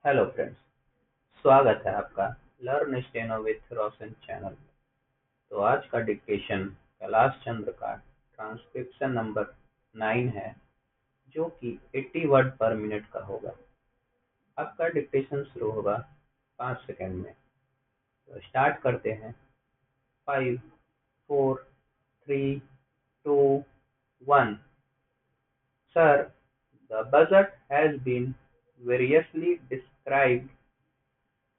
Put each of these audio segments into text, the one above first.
Hello friends, स्वागत है आपका learn steno with Roshan channel. तो आज का डिक्टेशन कैलाश चंद्र का ट्रांसक्रिप्शन नंबर 9 है, जो कि 80 वर्ड पर मिनट का होगा। आपका डिक्टेशन शुरू होगा 5 सेकंड में। तो स्टार्ट करते हैं। 5, 4, 3, 2, 1। Sir, the budget has been variously described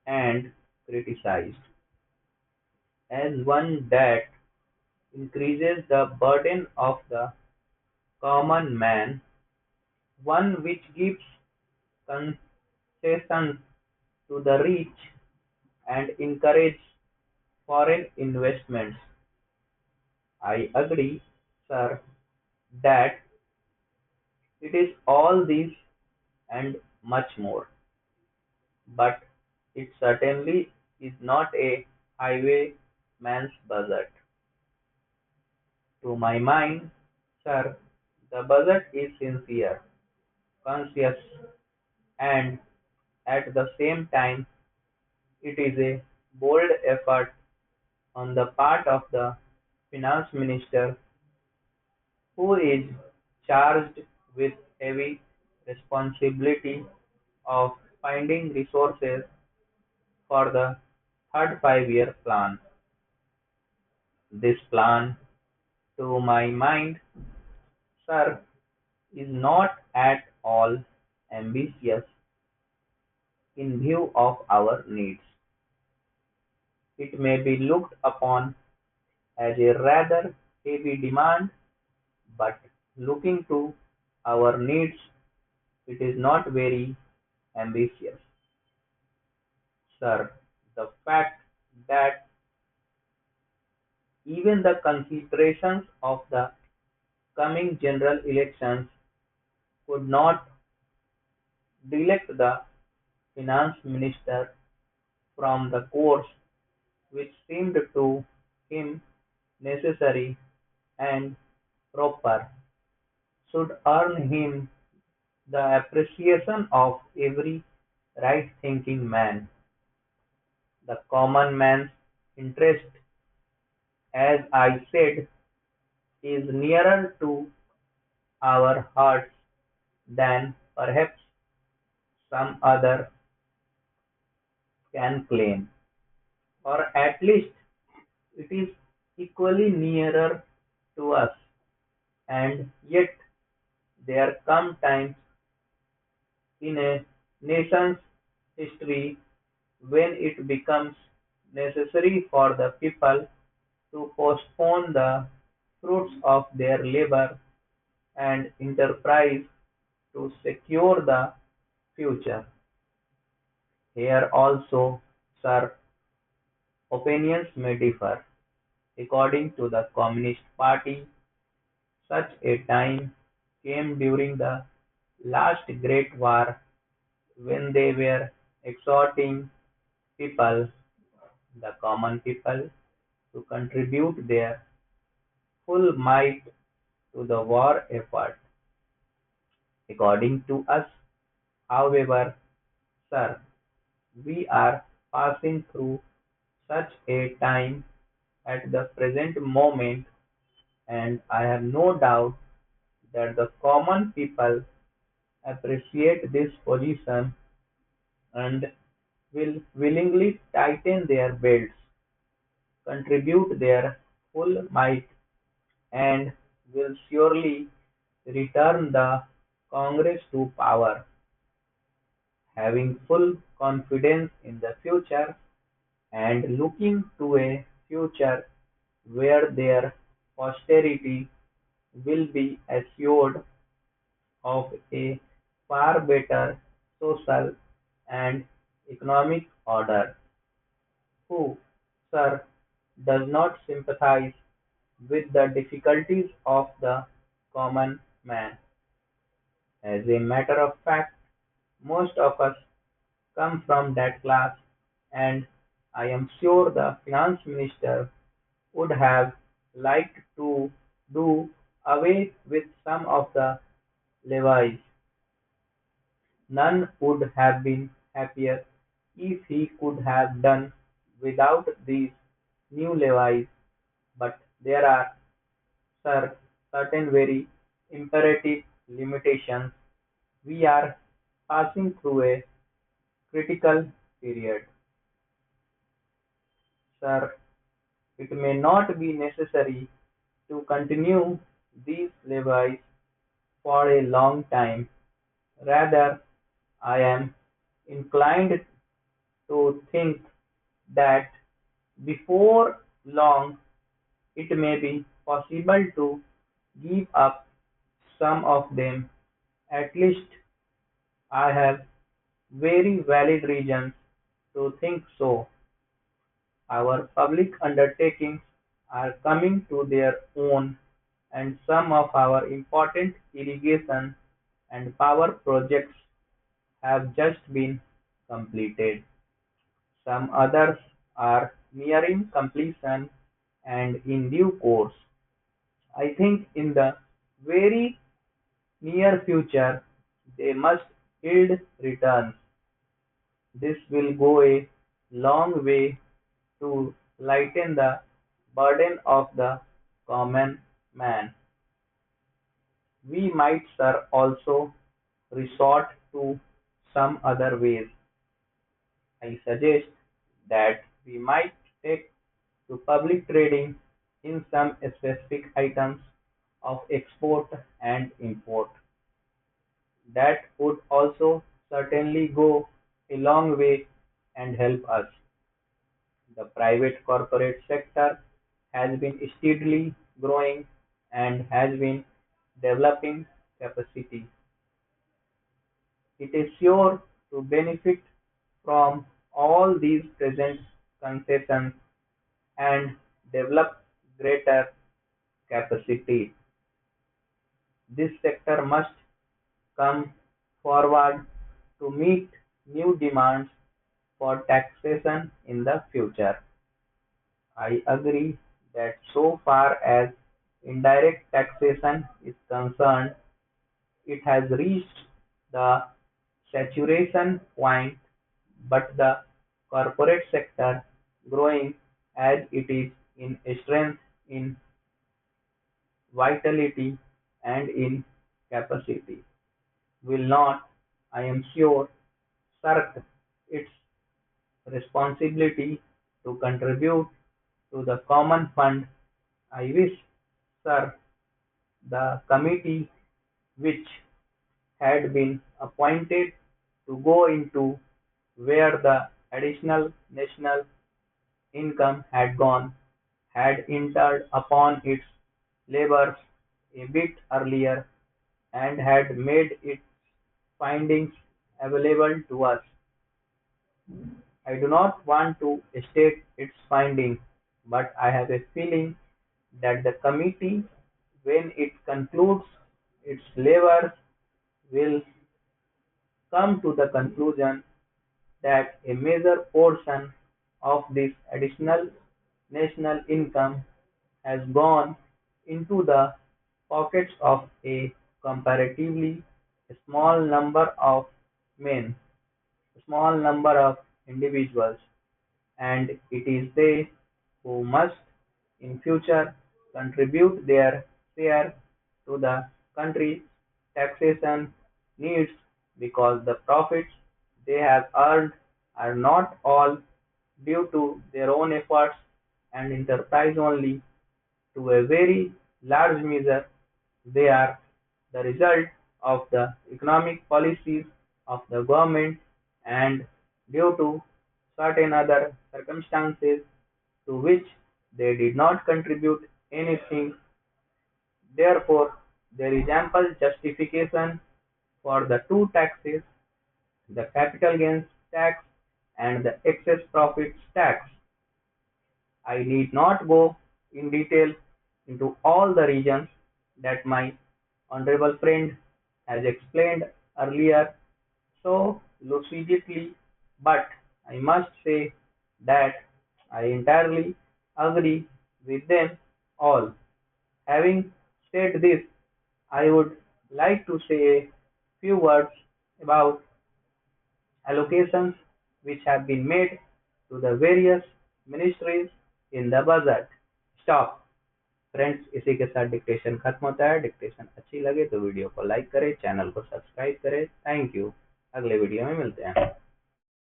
and criticized as one that increases the burden of the common man, one which gives concessions to the rich and encourages foreign investments. I agree, sir, that it is all this and much more, but it certainly is not a highwayman's budget. To my mind, sir, the budget is sincere, conscious, and at the same time it is a bold effort on the part of the finance minister, who is charged with heavy responsibility of finding resources for the third five-year plan. This plan, to my mind, sir, is not at all ambitious in view of our needs. It may be looked upon as a rather heavy demand, but looking to our needs, it is not very ambitious. Sir, the fact that even the considerations of the coming general elections could not delect the finance minister from the course which seemed to him necessary and proper, should earn him the appreciation of every right-thinking man. The common man's interest, as I said, is nearer to our hearts than perhaps some other can claim, or at least it is equally nearer to us. And yet there come times in a nation's history when it becomes necessary for the people to postpone the fruits of their labor and enterprise to secure the future. Here also, sir, opinions may differ. According to the Communist Party, such a time came during the last Great War when they were exhorting people, the common people, to contribute their full might to the war effort. According to us, however, sir, we are passing through such a time at the present moment, and I have no doubt that the common people appreciate this position and will willingly tighten their belts, contribute their full might, and will surely return the Congress to power, having full confidence in the future and looking to a future where their posterity will be assured of a far better social and economic order. Who, sir, does not sympathize with the difficulties of the common man? As a matter of fact, most of us come from that class, and I am sure the finance minister would have liked to do away with some of the levies. None would have been happier if he could have done without these new levies, but there are certain very imperative limitations. We are passing through a critical period. Sir, it may not be necessary to continue these levies for a long time. Rather, I am inclined to think that before long it may be possible to give up some of them. At least I have very valid reasons to think so. Our public undertakings are coming to their own, and some of our important irrigation and power projects have just been completed. Some others are nearing completion and in due course. I think in the very near future they must yield returns. This will go a long way to lighten the burden of the common man. We might, sir, also resort to some other ways. I suggest that we might take to public trading in some specific items of export and import. That would also certainly go a long way and help us. The private corporate sector has been steadily growing and has been developing capacity. It is sure to benefit from all these present concessions and develop greater capacity. This sector must come forward to meet new demands for taxation in the future. I agree that so far as indirect taxation is concerned, it has reached the saturation point, but the corporate sector, growing as it is in strength, in vitality, and in capacity, will not, I am sure, shirk its responsibility to contribute to the common fund. I wish, sir, the committee which had been appointed to go into where the additional national income had gone had entered upon its labors a bit earlier and had made its findings available to us. I do not want to state its findings, but I have a feeling that the committee, when it concludes its labors, will come to the conclusion that a major portion of this additional national income has gone into the pockets of a comparatively small number of men, small number of individuals, and it is they who must in future contribute their share to the country's taxation needs because the profits they have earned are not all due to their own efforts and enterprise only. To a very large measure, they are the result of the economic policies of the government and due to certain other circumstances to which they did not contribute anything. Therefore, there is ample justification for the two taxes, the capital gains tax and the excess profits tax. I need not go in detail into all the reasons that my honorable friend has explained earlier so lucidly, but I must say that I entirely agree with them all. Having said this, I would like to say a few words about allocations which have been made to the various ministries in the budget. Stop. Friends, इसी के साथ dictation खत्म होता है। Dictation अच्छी लगे तो video को लाइक करें, चैनल को सब्सक्राइब करें। Thank you. अगले वीडियो में मिलते हैं।